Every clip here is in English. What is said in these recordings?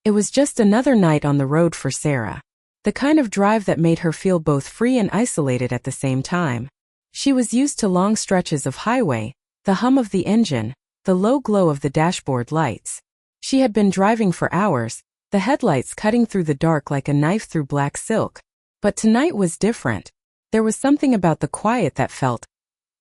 It was just another night on the road for Sarah. The kind of drive that made her feel both free and isolated at the same time. She was used to long stretches of highway, the hum of the engine, the low glow of the dashboard lights. She had been driving for hours, the headlights cutting through the dark like a knife through black silk. But tonight was different. There was something about the quiet that felt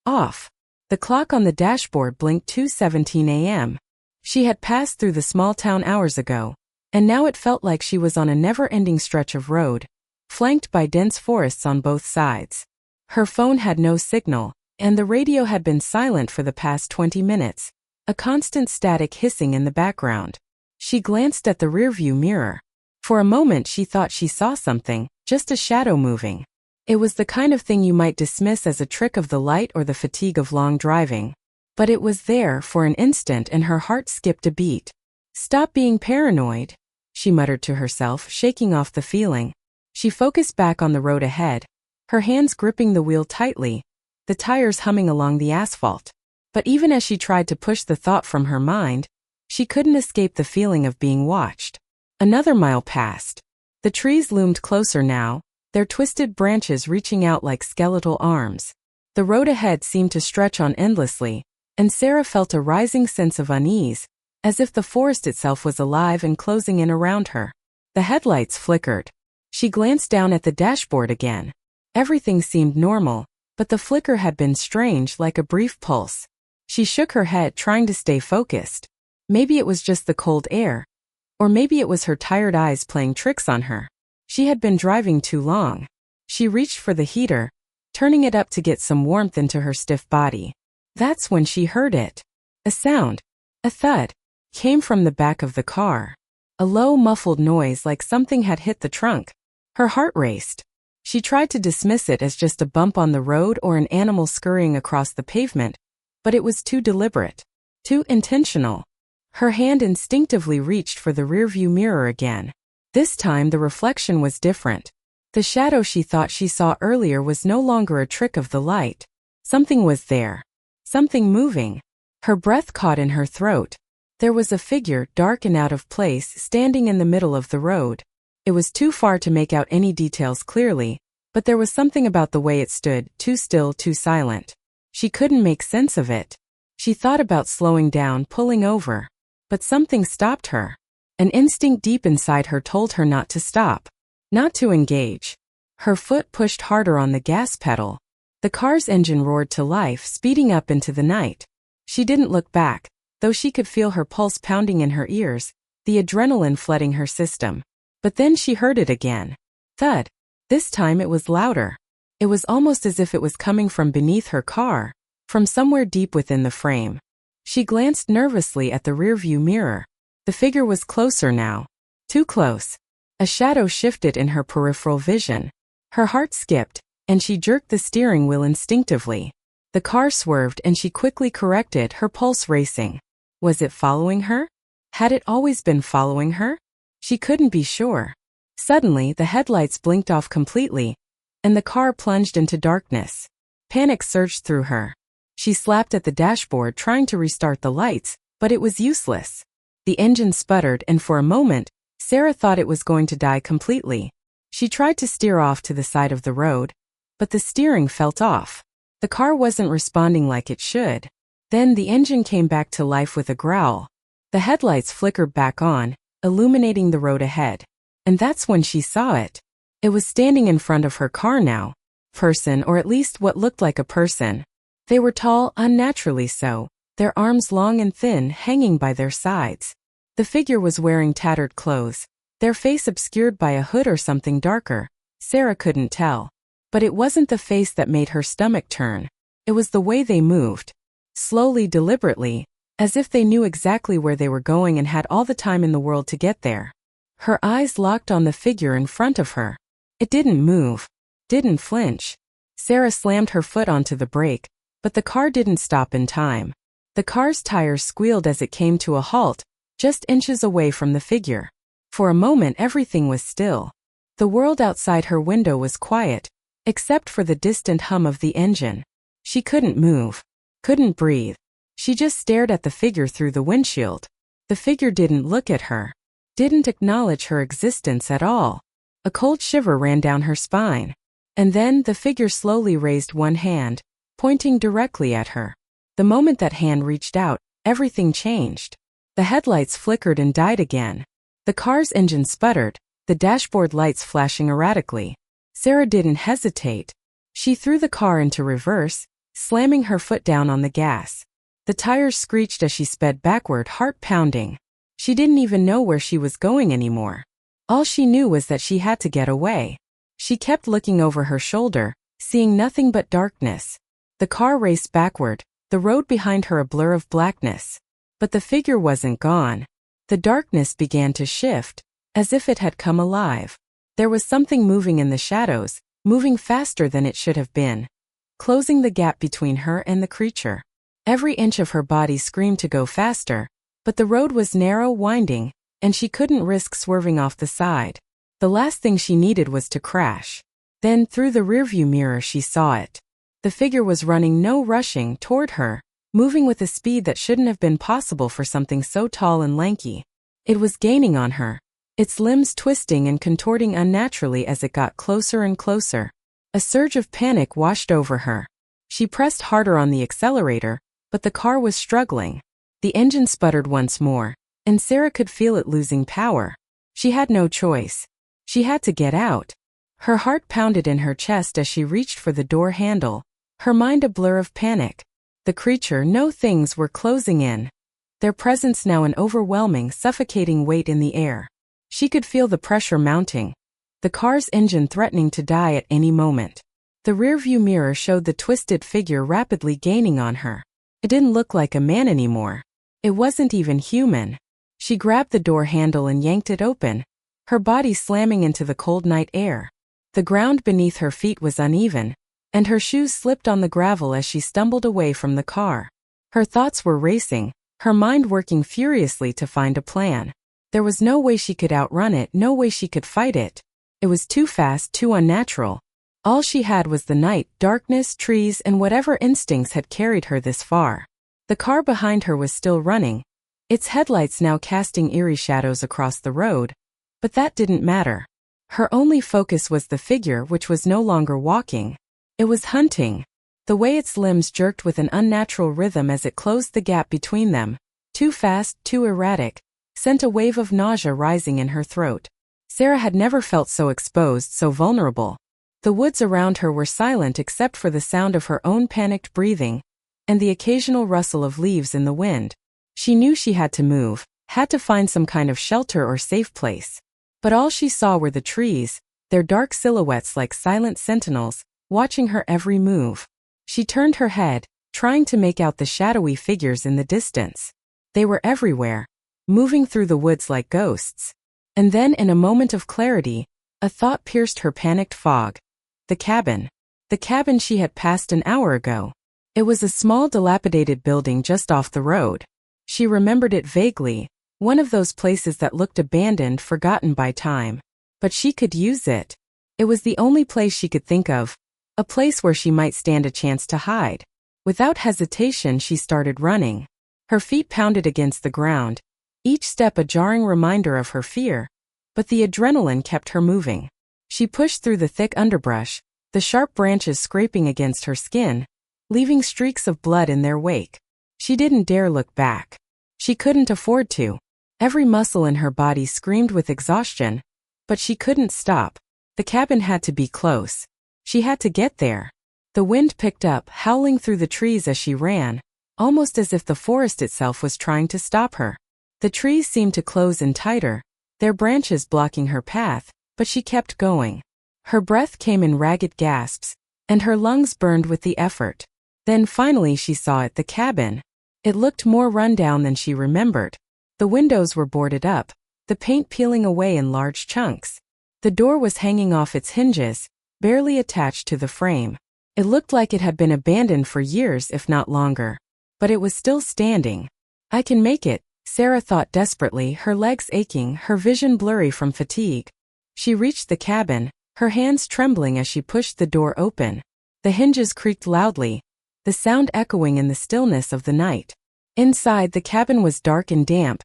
off. The clock on the dashboard blinked 2:17 a.m. She had passed through the small town hours ago, and now it felt like she was on a never-ending stretch of road, flanked by dense forests on both sides. Her phone had no signal, and the radio had been silent for the past 20 minutes, a constant static hissing in the background. She glanced at the rearview mirror. For a moment she thought she saw something, just a shadow moving. It was the kind of thing you might dismiss as a trick of the light or the fatigue of long driving. But it was there for an instant and her heart skipped a beat. "Stop being paranoid," she muttered to herself, shaking off the feeling. She focused back on the road ahead, her hands gripping the wheel tightly, the tires humming along the asphalt. But even as she tried to push the thought from her mind, she couldn't escape the feeling of being watched. Another mile passed. The trees loomed closer now, their twisted branches reaching out like skeletal arms. The road ahead seemed to stretch on endlessly, and Sarah felt a rising sense of unease, as if the forest itself was alive and closing in around her. The headlights flickered. She glanced down at the dashboard again. Everything seemed normal, but the flicker had been strange, like a brief pulse. She shook her head, trying to stay focused. Maybe it was just the cold air, or maybe it was her tired eyes playing tricks on her. She had been driving too long. She reached for the heater, turning it up to get some warmth into her stiff body. That's when she heard it. A sound, a thud, came from the back of the car. A low, muffled noise like something had hit the trunk. Her heart raced. She tried to dismiss it as just a bump on the road or an animal scurrying across the pavement, but it was too deliberate, too intentional. Her hand instinctively reached for the rearview mirror again. This time the reflection was different. The shadow she thought she saw earlier was no longer a trick of the light. Something was there. Something moving. Her breath caught in her throat. There was a figure, dark and out of place, standing in the middle of the road. It was too far to make out any details clearly, but there was something about the way it stood, too still, too silent. She couldn't make sense of it. She thought about slowing down, pulling over. But something stopped her. An instinct deep inside her told her not to stop, not to engage. Her foot pushed harder on the gas pedal. The car's engine roared to life, speeding up into the night. She didn't look back, though she could feel her pulse pounding in her ears, the adrenaline flooding her system. But then she heard it again. Thud. This time it was louder. It was almost as if it was coming from beneath her car, from somewhere deep within the frame. She glanced nervously at the rearview mirror. The figure was closer now. Too close. A shadow shifted in her peripheral vision. Her heart skipped, and she jerked the steering wheel instinctively. The car swerved and she quickly corrected, her pulse racing. Was it following her? Had it always been following her? She couldn't be sure. Suddenly, the headlights blinked off completely, and the car plunged into darkness. Panic surged through her. She slapped at the dashboard trying to restart the lights, but it was useless. The engine sputtered and for a moment, Sarah thought it was going to die completely. She tried to steer off to the side of the road, but the steering felt off. The car wasn't responding like it should. Then the engine came back to life with a growl. The headlights flickered back on, illuminating the road ahead. And that's when she saw it. It was standing in front of her car now. Person, or at least what looked like a person. They were tall, unnaturally so, their arms long and thin, hanging by their sides. The figure was wearing tattered clothes, their face obscured by a hood or something darker. Sarah couldn't tell. But it wasn't the face that made her stomach turn. It was the way they moved. Slowly, deliberately, as if they knew exactly where they were going and had all the time in the world to get there. Her eyes locked on the figure in front of her. It didn't move. Didn't flinch. Sarah slammed her foot onto the brake, but the car didn't stop in time. The car's tires squealed as it came to a halt, just inches away from the figure. For a moment everything was still. The world outside her window was quiet, except for the distant hum of the engine. She couldn't move. Couldn't breathe. She just stared at the figure through the windshield. The figure didn't look at her. didn't acknowledge her existence at all. A cold shiver ran down her spine. And then the figure slowly raised one hand, pointing directly at her. The moment that hand reached out, everything changed. The headlights flickered and died again. The car's engine sputtered, the dashboard lights flashing erratically. Sarah didn't hesitate. She threw the car into reverse, slamming her foot down on the gas. The tires screeched as she sped backward, heart pounding. She didn't even know where she was going anymore. All she knew was that she had to get away. She kept looking over her shoulder, seeing nothing but darkness. The car raced backward, the road behind her a blur of blackness. But the figure wasn't gone. The darkness began to shift, as if it had come alive. There was something moving in the shadows, moving faster than it should have been, closing the gap between her and the creature. Every inch of her body screamed to go faster, but the road was narrow, winding, and she couldn't risk swerving off the side. The last thing she needed was to crash. Then, through the rearview mirror, she saw it. The figure was running, no rushing, toward her, moving with a speed that shouldn't have been possible for something so tall and lanky. It was gaining on her, its limbs twisting and contorting unnaturally as it got closer and closer. A surge of panic washed over her. She pressed harder on the accelerator, but the car was struggling. The engine sputtered once more, and Sarah could feel it losing power. She had no choice. She had to get out. Her heart pounded in her chest as she reached for the door handle, her mind a blur of panic. The creature, no things were closing in. Their presence now an overwhelming, suffocating weight in the air. She could feel the pressure mounting. The car's engine threatening to die at any moment. The rearview mirror showed the twisted figure rapidly gaining on her. It didn't look like a man anymore. It wasn't even human. She grabbed the door handle and yanked it open, her body slamming into the cold night air. The ground beneath her feet was uneven, and her shoes slipped on the gravel as she stumbled away from the car. Her thoughts were racing, her mind working furiously to find a plan. There was no way she could outrun it, no way she could fight it. It was too fast, too unnatural. All she had was the night, darkness, trees, and whatever instincts had carried her this far. The car behind her was still running, its headlights now casting eerie shadows across the road, but that didn't matter. Her only focus was the figure, which was no longer walking. It was hunting. The way its limbs jerked with an unnatural rhythm as it closed the gap between them, too fast, too erratic, sent a wave of nausea rising in her throat. Sarah had never felt so exposed, so vulnerable. The woods around her were silent except for the sound of her own panicked breathing, and the occasional rustle of leaves in the wind. She knew she had to move, had to find some kind of shelter or safe place. But all she saw were the trees, their dark silhouettes like silent sentinels, watching her every move. She turned her head, trying to make out the shadowy figures in the distance. They were everywhere, moving through the woods like ghosts. And then, in a moment of clarity, a thought pierced her panicked fog. The cabin. The cabin she had passed an hour ago. It was a small dilapidated building just off the road. She remembered it vaguely, one of those places that looked abandoned, forgotten by time. But she could use it. It was the only place she could think of, a place where she might stand a chance to hide. Without hesitation, she started running. Her feet pounded against the ground, each step a jarring reminder of her fear, but the adrenaline kept her moving. She pushed through the thick underbrush, the sharp branches scraping against her skin, leaving streaks of blood in their wake. She didn't dare look back. She couldn't afford to. Every muscle in her body screamed with exhaustion, but she couldn't stop. The cabin had to be close. She had to get there. The wind picked up, howling through the trees as she ran, almost as if the forest itself was trying to stop her. The trees seemed to close in tighter, their branches blocking her path, but she kept going. Her breath came in ragged gasps, and her lungs burned with the effort. Then finally she saw it, the cabin. It looked more run down than she remembered. The windows were boarded up, the paint peeling away in large chunks. The door was hanging off its hinges, barely attached to the frame. It looked like it had been abandoned for years, if not longer. But it was still standing. I can make it, Sarah thought desperately, her legs aching, her vision blurry from fatigue. She reached the cabin, her hands trembling as she pushed the door open. The hinges creaked loudly, the sound echoing in the stillness of the night. Inside, the cabin was dark and damp,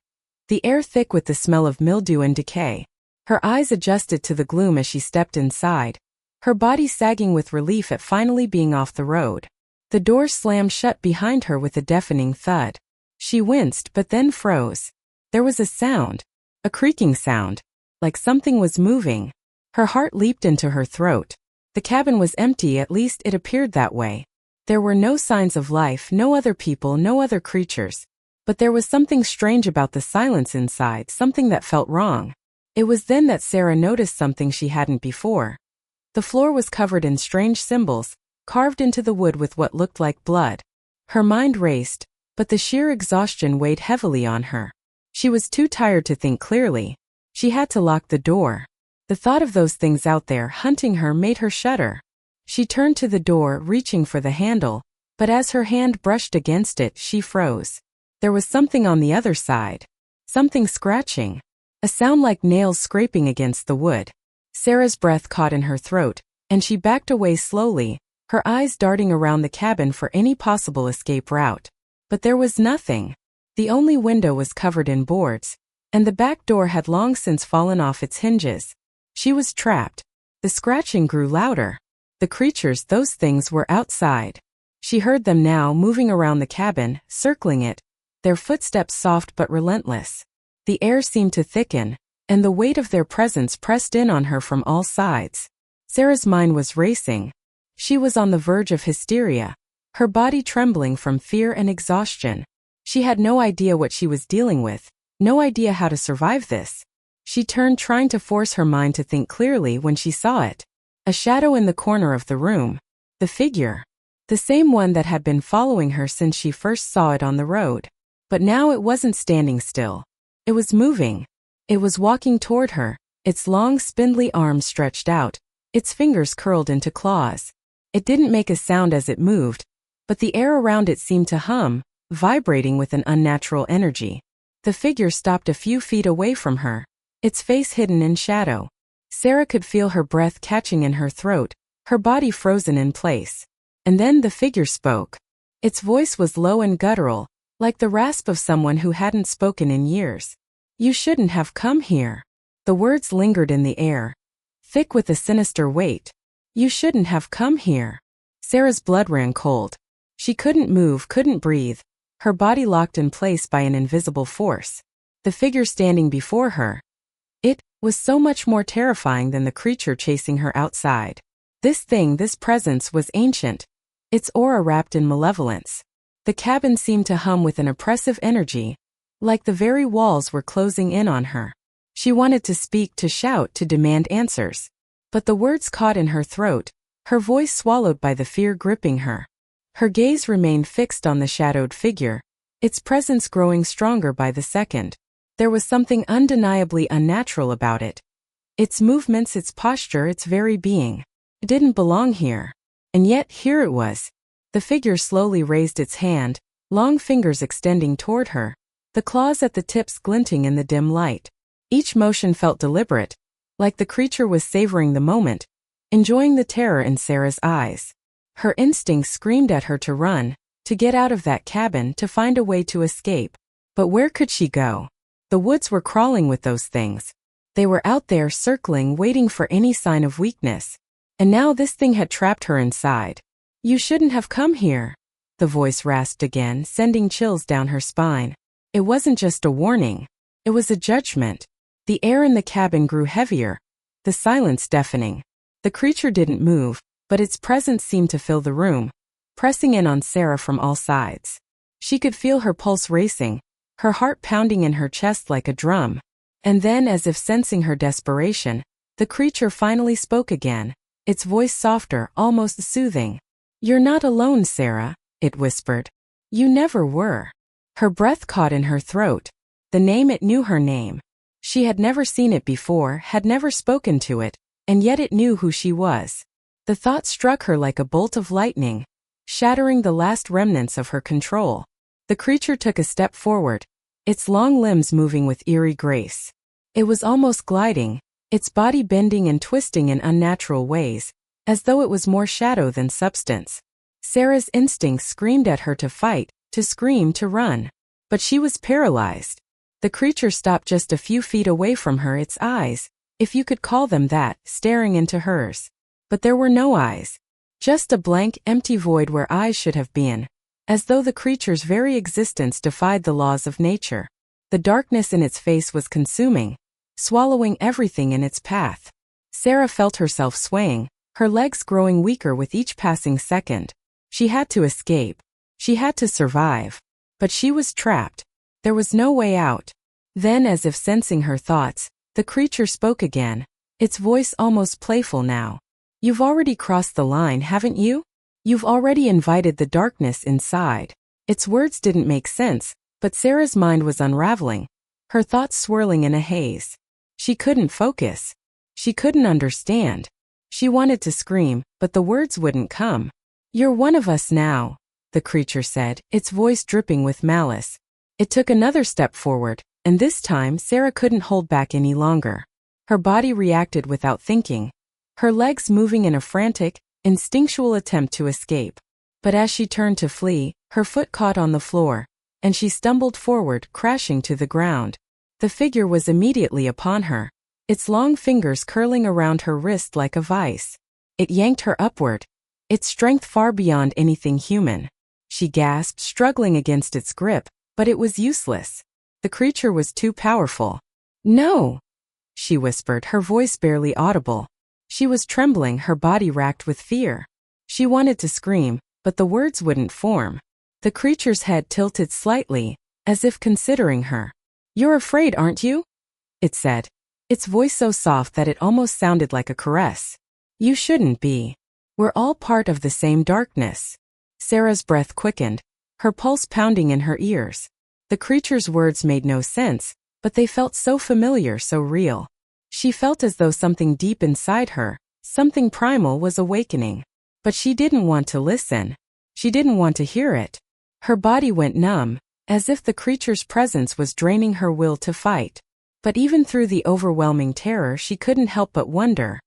the air thick with the smell of mildew and decay. Her eyes adjusted to the gloom as she stepped inside, her body sagging with relief at finally being off the road. The door slammed shut behind her with a deafening thud. She winced but then froze. There was a sound, a creaking sound, like something was moving. Her heart leaped into her throat. The cabin was empty, at least it appeared that way. There were no signs of life, no other people, no other creatures. But there was something strange about the silence inside, something that felt wrong. It was then that Sarah noticed something she hadn't before. The floor was covered in strange symbols, carved into the wood with what looked like blood. Her mind raced, but the sheer exhaustion weighed heavily on her. She was too tired to think clearly. She had to lock the door. The thought of those things out there hunting her made her shudder. She turned to the door, reaching for the handle, but as her hand brushed against it, she froze. There was something on the other side. Something scratching. A sound like nails scraping against the wood. Sarah's breath caught in her throat, and she backed away slowly, her eyes darting around the cabin for any possible escape route. But there was nothing. The only window was covered in boards, and the back door had long since fallen off its hinges. She was trapped. The scratching grew louder. The creatures, those things, were outside. She heard them now, moving around the cabin, circling it, their footsteps soft but relentless. The air seemed to thicken, and the weight of their presence pressed in on her from all sides. Sarah's mind was racing. She was on the verge of hysteria, her body trembling from fear and exhaustion. She had no idea what she was dealing with, no idea how to survive this. She turned, trying to force her mind to think clearly, when she saw it. A shadow in the corner of the room. The figure. The same one that had been following her since she first saw it on the road. But now it wasn't standing still. It was moving. It was walking toward her, its long spindly arms stretched out, its fingers curled into claws. It didn't make a sound as it moved, but the air around it seemed to hum, vibrating with an unnatural energy. The figure stopped a few feet away from her, its face hidden in shadow. Sarah could feel her breath catching in her throat, her body frozen in place. And then the figure spoke. Its voice was low and guttural, like the rasp of someone who hadn't spoken in years. "You shouldn't have come here." The words lingered in the air, thick with a sinister weight. "You shouldn't have come here." Sarah's blood ran cold. She couldn't move, couldn't breathe, her body locked in place by an invisible force. The figure standing before her, it was so much more terrifying than the creature chasing her outside. This thing, this presence, was ancient, its aura wrapped in malevolence. The cabin seemed to hum with an oppressive energy, like the very walls were closing in on her. She wanted to speak, to shout, to demand answers. But the words caught in her throat, her voice swallowed by the fear gripping her. Her gaze remained fixed on the shadowed figure, its presence growing stronger by the second. There was something undeniably unnatural about it. Its movements, its posture, its very being. It didn't belong here. And yet here it was. The figure slowly raised its hand, long fingers extending toward her, the claws at the tips glinting in the dim light. Each motion felt deliberate, like the creature was savoring the moment, enjoying the terror in Sarah's eyes. Her instincts screamed at her to run, to get out of that cabin, to find a way to escape. But where could she go? The woods were crawling with those things. They were out there circling, waiting for any sign of weakness. And now this thing had trapped her inside. "You shouldn't have come here," the voice rasped again, sending chills down her spine. It wasn't just a warning. It was a judgment. The air in the cabin grew heavier, the silence deafening. The creature didn't move, but its presence seemed to fill the room, pressing in on Sarah from all sides. She could feel her pulse racing, her heart pounding in her chest like a drum. And then, as if sensing her desperation, the creature finally spoke again, its voice softer, almost soothing. "You're not alone, Sarah," it whispered. "You never were." Her breath caught in her throat. The name, it knew her name. She had never seen it before, had never spoken to it, and yet it knew who she was. The thought struck her like a bolt of lightning, shattering the last remnants of her control. The creature took a step forward, its long limbs moving with eerie grace. It was almost gliding, its body bending and twisting in unnatural ways, as though it was more shadow than substance. Sarah's instincts screamed at her to fight, to scream, to run. But she was paralyzed. The creature stopped just a few feet away from her, its eyes, if you could call them that, staring into hers. But there were no eyes. Just a blank, empty void where eyes should have been, as though the creature's very existence defied the laws of nature. The darkness in its face was consuming, swallowing everything in its path. Sarah felt herself swaying, her legs growing weaker with each passing second. She had to escape. She had to survive. But she was trapped. There was no way out. Then, as if sensing her thoughts, the creature spoke again, its voice almost playful now. "You've already crossed the line, haven't you? You've already invited the darkness inside." Its words didn't make sense, but Sarah's mind was unraveling, her thoughts swirling in a haze. She couldn't focus. She couldn't understand. She wanted to scream, but the words wouldn't come. "You're one of us now," the creature said, its voice dripping with malice. It took another step forward, and this time Sarah couldn't hold back any longer. Her body reacted without thinking, her legs moving in a frantic, instinctual attempt to escape. But as she turned to flee, her foot caught on the floor, and she stumbled forward, crashing to the ground. The figure was immediately upon her, its long fingers curling around her wrist like a vice. It yanked her upward, its strength far beyond anything human. She gasped, struggling against its grip, but it was useless. The creature was too powerful. "No!" she whispered, her voice barely audible. She was trembling, her body racked with fear. She wanted to scream, but the words wouldn't form. The creature's head tilted slightly, as if considering her. "You're afraid, aren't you?" it said, its voice so soft that it almost sounded like a caress. "You shouldn't be. We're all part of the same darkness." Sarah's breath quickened, her pulse pounding in her ears. The creature's words made no sense, but they felt so familiar, so real. She felt as though something deep inside her, something primal, was awakening. But she didn't want to listen. She didn't want to hear it. Her body went numb, as if the creature's presence was draining her will to fight. But even through the overwhelming terror, she couldn't help but wonder.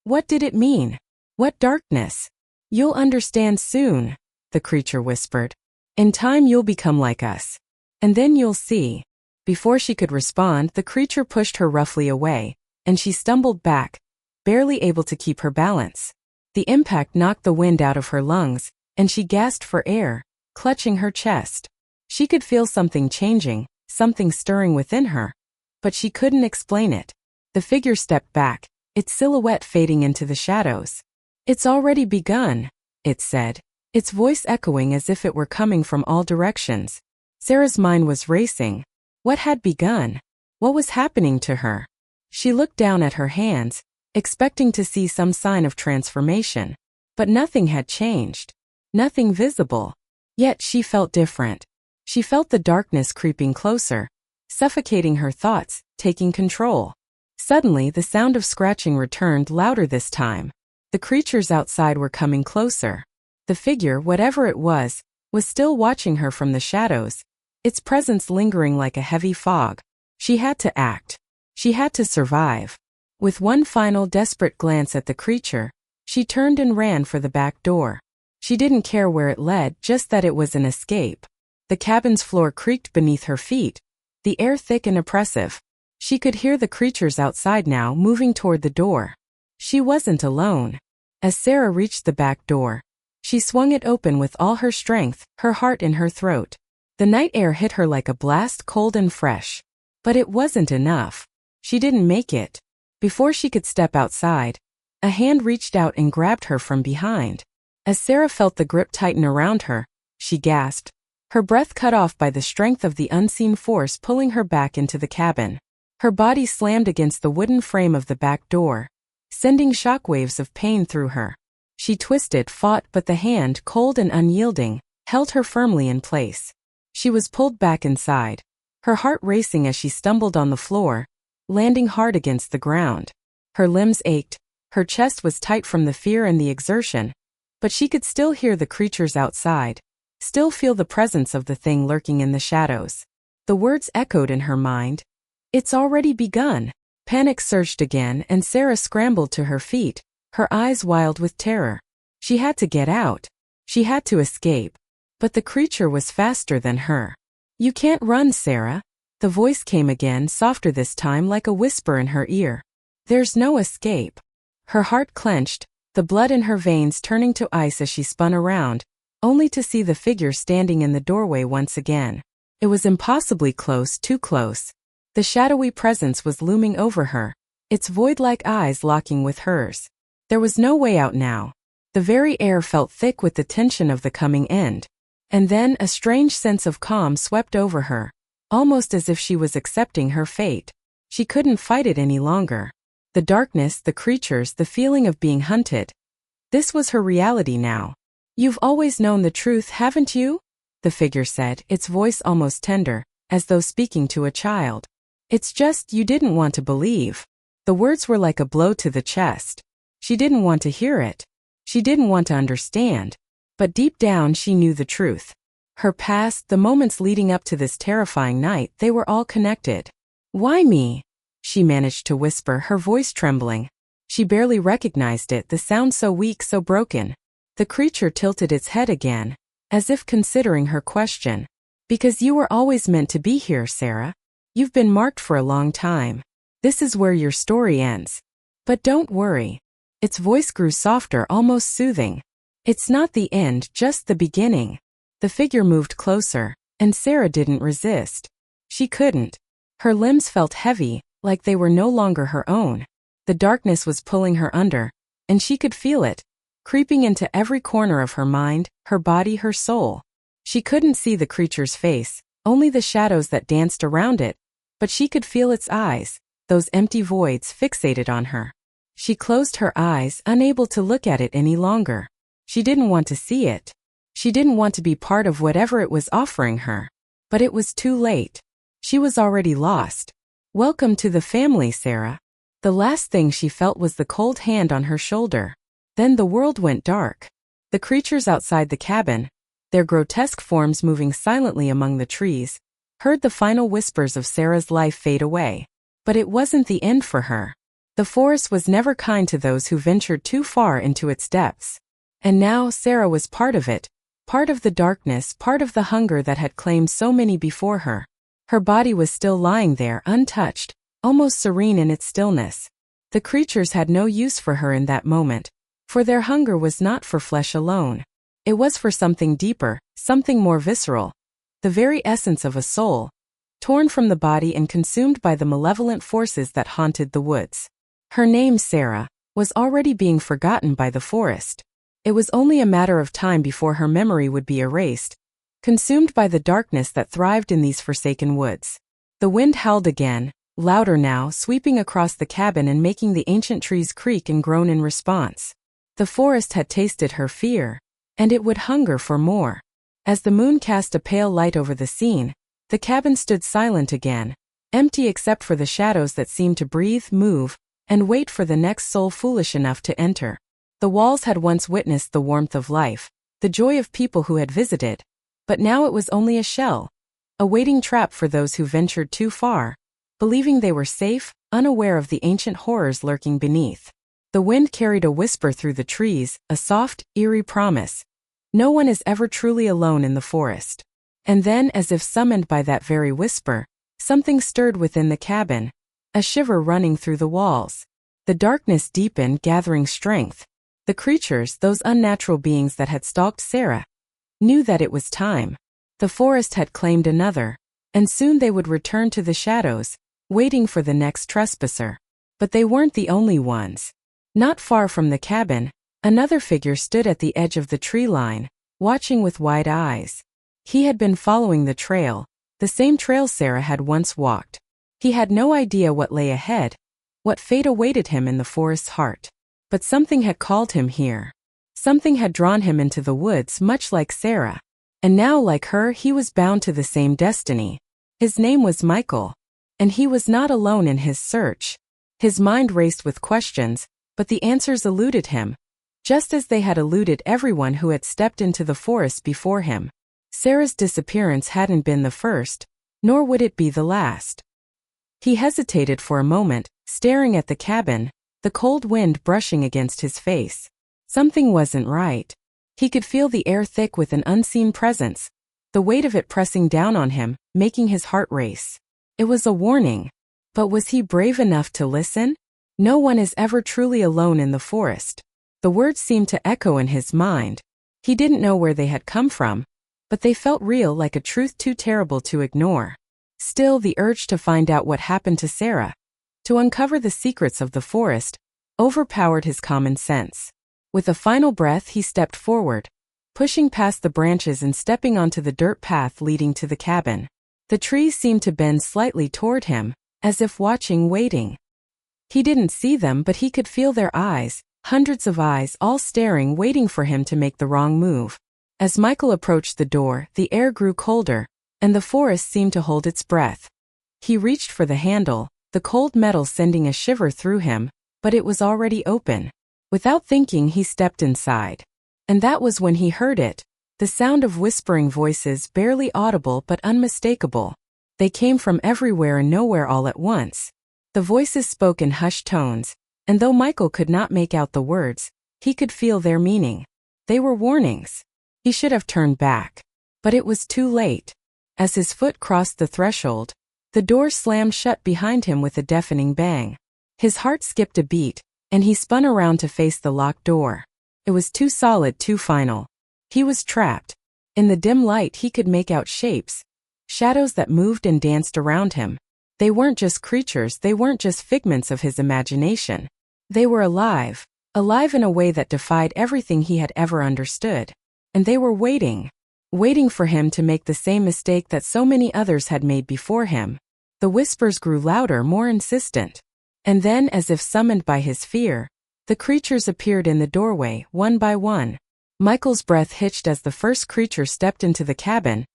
What did it mean? What darkness? "You'll understand soon," the creature whispered. "In time you'll become like us. And then you'll see." Before she could respond, the creature pushed her roughly away, and she stumbled back, barely able to keep her balance. The impact knocked the wind out of her lungs, and she gasped for air, clutching her chest. She could feel something changing, something stirring within her, but she couldn't explain it. The figure stepped back, its silhouette fading into the shadows. "It's already begun," it said, its voice echoing as if it were coming from all directions. Sarah's mind was racing. What had begun? What was happening to her? She looked down at her hands, expecting to see some sign of transformation. But nothing had changed. Nothing visible. Yet she felt different. She felt the darkness creeping closer, suffocating her thoughts, taking control. Suddenly, the sound of scratching returned, louder this time. The creatures outside were coming closer. The figure, whatever it was still watching her from the shadows, its presence lingering like a heavy fog. She had to act. She had to survive. With one final desperate glance at the creature, she turned and ran for the back door. She didn't care where it led, just that it was an escape. The cabin's floor creaked beneath her feet, the air thick and oppressive. She could hear the creatures outside now, moving toward the door. She wasn't alone. As Sarah reached the back door, she swung it open with all her strength, her heart in her throat. The night air hit her like a blast, cold and fresh. But it wasn't enough. She didn't make it. Before she could step outside, a hand reached out and grabbed her from behind. As Sarah felt the grip tighten around her, she gasped, her breath cut off by the strength of the unseen force pulling her back into the cabin. Her body slammed against the wooden frame of the back door, sending shockwaves of pain through her. She twisted, fought, but the hand, cold and unyielding, held her firmly in place. She was pulled back inside, her heart racing as she stumbled on the floor, landing hard against the ground. Her limbs ached, her chest was tight from the fear and the exertion, but she could still hear the creatures outside, still feel the presence of the thing lurking in the shadows. The words echoed in her mind. "It's already begun." Panic surged again, and Sarah scrambled to her feet, her eyes wild with terror. She had to get out. She had to escape. But the creature was faster than her. "You can't run, Sarah. The voice came again, softer this time, like a whisper in her ear. There's no escape. Her heart clenched, the blood in her veins turning to ice as she spun around, only to see the figure standing in the doorway once again. It was impossibly close, too close. The shadowy presence was looming over her, its void-like eyes locking with hers. There was no way out now. The very air felt thick with the tension of the coming end. And then a strange sense of calm swept over her, almost as if she was accepting her fate. She couldn't fight it any longer. The darkness, the creatures, the feeling of being hunted. This was her reality now. You've always known the truth, haven't you? The figure said, its voice almost tender, as though speaking to a child. It's just you didn't want to believe. The words were like a blow to the chest. She didn't want to hear it. She didn't want to understand. But deep down she knew the truth. Her past, the moments leading up to this terrifying night, they were all connected. Why me? She managed to whisper, her voice trembling. She barely recognized it, the sound so weak, so broken. The creature tilted its head again, as if considering her question. Because you were always meant to be here, Sarah. You've been marked for a long time. This is where your story ends. But don't worry. Its voice grew softer, almost soothing. It's not the end, just the beginning. The figure moved closer, and Sarah didn't resist. She couldn't. Her limbs felt heavy, like they were no longer her own. The darkness was pulling her under, and she could feel it, creeping into every corner of her mind, her body, her soul. She couldn't see the creature's face, only the shadows that danced around it, but she could feel its eyes, those empty voids fixated on her. She closed her eyes, unable to look at it any longer. She didn't want to see it. She didn't want to be part of whatever it was offering her. But it was too late. She was already lost. Welcome to the family, Sarah. The last thing she felt was the cold hand on her shoulder. Then the world went dark. The creatures outside the cabin, their grotesque forms moving silently among the trees, heard the final whispers of Sarah's life fade away. But it wasn't the end for her. The forest was never kind to those who ventured too far into its depths. And now Sarah was part of it, part of the darkness, part of the hunger that had claimed so many before her. Her body was still lying there, untouched, almost serene in its stillness. The creatures had no use for her in that moment, for their hunger was not for flesh alone. It was for something deeper, something more visceral. The very essence of a soul, torn from the body and consumed by the malevolent forces that haunted the woods. Her name, Sarah, was already being forgotten by the forest. It was only a matter of time before her memory would be erased, consumed by the darkness that thrived in these forsaken woods. The wind howled again, louder now, sweeping across the cabin and making the ancient trees creak and groan in response. The forest had tasted her fear, and it would hunger for more. As the moon cast a pale light over the scene, the cabin stood silent again, empty except for the shadows that seemed to breathe, move, and wait for the next soul foolish enough to enter. The walls had once witnessed the warmth of life, the joy of people who had visited, but now it was only a shell, a waiting trap for those who ventured too far, believing they were safe, unaware of the ancient horrors lurking beneath. The wind carried a whisper through the trees, a soft, eerie promise. No one is ever truly alone in the forest. And then, as if summoned by that very whisper, something stirred within the cabin, a shiver running through the walls. The darkness deepened, gathering strength. The creatures, those unnatural beings that had stalked Sarah, knew that it was time. The forest had claimed another, and soon they would return to the shadows, waiting for the next trespasser. But they weren't the only ones. Not far from the cabin, another figure stood at the edge of the tree line, watching with wide eyes. He had been following the trail, the same trail Sarah had once walked. He had no idea what lay ahead, what fate awaited him in the forest's heart. But something had called him here. Something had drawn him into the woods, much like Sarah. And now, like her, he was bound to the same destiny. His name was Michael. And he was not alone in his search. His mind raced with questions, but the answers eluded him, just as they had eluded everyone who had stepped into the forest before him. Sarah's disappearance hadn't been the first, nor would it be the last. He hesitated for a moment, staring at the cabin, the cold wind brushing against his face. Something wasn't right. He could feel the air thick with an unseen presence, the weight of it pressing down on him, making his heart race. It was a warning. But was he brave enough to listen? No one is ever truly alone in the forest. The words seemed to echo in his mind. He didn't know where they had come from, but they felt real, like a truth too terrible to ignore. Still, the urge to find out what happened to Sarah, to uncover the secrets of the forest, overpowered his common sense. With a final breath, he stepped forward, pushing past the branches and stepping onto the dirt path leading to the cabin. The trees seemed to bend slightly toward him, as if watching, waiting. He didn't see them, but he could feel their eyes, hundreds of eyes, all staring, waiting for him to make the wrong move. As Michael approached the door, the air grew colder, and the forest seemed to hold its breath. He reached for the handle, the cold metal sending a shiver through him, but it was already open. Without thinking, he stepped inside. And that was when he heard it, the sound of whispering voices, barely audible but unmistakable. They came from everywhere and nowhere all at once. The voices spoke in hushed tones, and though Michael could not make out the words, he could feel their meaning. They were warnings. He should have turned back. But it was too late. As his foot crossed the threshold, the door slammed shut behind him with a deafening bang. His heart skipped a beat, and he spun around to face the locked door. It was too solid, too final. He was trapped. In the dim light, he could make out shapes, shadows that moved and danced around him. They weren't just creatures, they weren't just figments of his imagination. They were alive, alive in a way that defied everything he had ever understood. And they were waiting for him to make the same mistake that so many others had made before him. The whispers grew louder, more insistent. And then, as if summoned by his fear, the creatures appeared in the doorway, one by one. Michael's breath hitched as the first creature stepped into the cabin,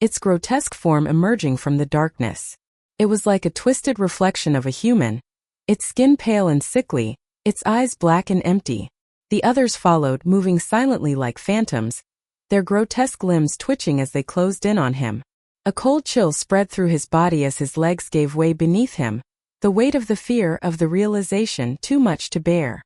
its grotesque form emerging from the darkness. It was like a twisted reflection of a human, its skin pale and sickly, its eyes black and empty. The others followed, moving silently like phantoms, their grotesque limbs twitching as they closed in on him. A cold chill spread through his body as his legs gave way beneath him, the weight of the fear, of the realization, too much to bear.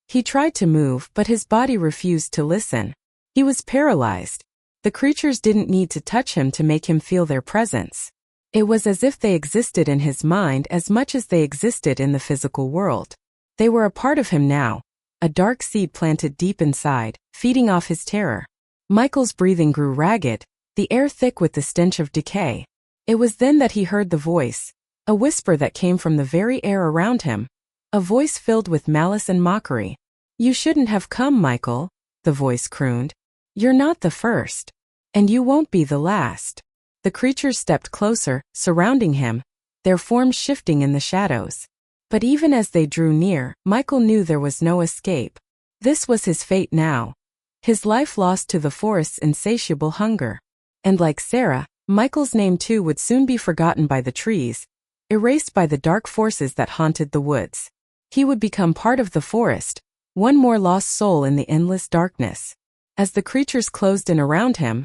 He tried to move, but his body refused to listen. He was paralyzed. The creatures didn't need to touch him to make him feel their presence. It was as if they existed in his mind as much as they existed in the physical world. They were a part of him now, a dark seed planted deep inside, feeding off his terror. Michael's breathing grew ragged, the air thick with the stench of decay. It was then that he heard the voice, a whisper that came from the very air around him, a voice filled with malice and mockery. "You shouldn't have come, Michael," the voice crooned. "You're not the first. And you won't be the last." The creatures stepped closer, surrounding him, their forms shifting in the shadows. But even as they drew near, Michael knew there was no escape. This was his fate now. His life lost to the forest's insatiable hunger. And like Sarah, Michael's name too would soon be forgotten by the trees, erased by the dark forces that haunted the woods. He would become part of the forest, one more lost soul in the endless darkness. As the creatures closed in around him,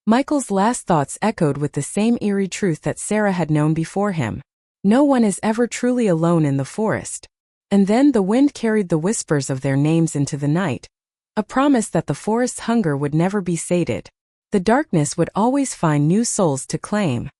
Michael's last thoughts echoed with the same eerie truth that Sarah had known before him. No one is ever truly alone in the forest. And then the wind carried the whispers of their names into the night, a promise that the forest's hunger would never be sated. The darkness would always find new souls to claim.